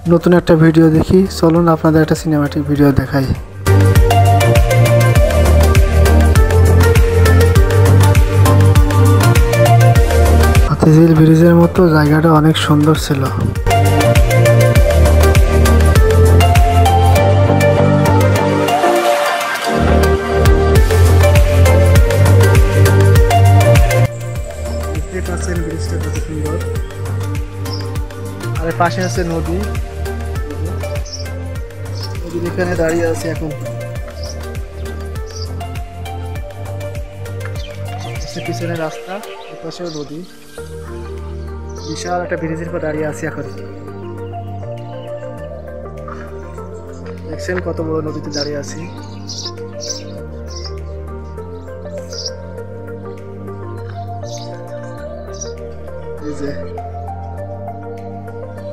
নতুন একটা ভিডিও দেখি। চলুন আপনাদের একটা সিনেমাটিক ভিডিও দেখাই। হাতিঝিল ব্রিজের মতো জায়গাটা অনেক সুন্দর ছিল। ব্রিজটা কত সুন্দর, আর পাশে আছে নদী। নদীর এখানে দাঁড়িয়ে আছে এখন। পিছনে রাস্তা, পাশেও নদী। বিশাল একটা ব্রিজের পর দাঁড়িয়ে আছি এখন। দেখছেন কত বড় নদীতে দাঁড়িয়ে আছি। এই যে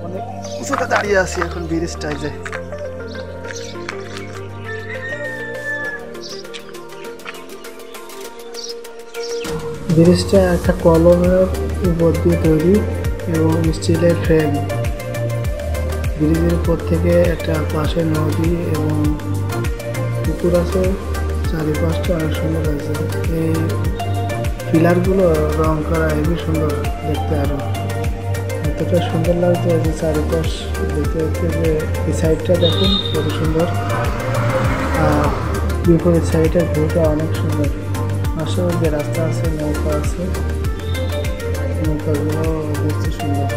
অনেক উঁচুতে দাঁড়িয়ে আছি এখন ব্রিজটাই। যে ব্রিজটা একটা কলমের উপর দিয়ে তৈরি এবং স্টিলের ফ্রেম। ব্রিজের উপর থেকে একটা পাশে নদী এবং পুকুর আছে, চারিপাশটা অনেক সুন্দর আছে। এই পিলারগুলো রং করা হেবি সুন্দর দেখতে, আরো এতটা সুন্দর লাগছে যে চারিপাশ দেখতে দেখতে। যে এই সাইডটা দেখুন কত সুন্দর, আর বিপরীত সাইডের ভিউটা অনেক সুন্দর। পাশে যে রাস্তা আছে, নৌকা আছে, নৌকাগুলো দেখতে সুন্দর।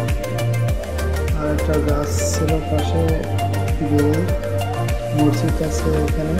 আর একটা গাছ ছিল পাশে, মসজিদ আছে এখানে।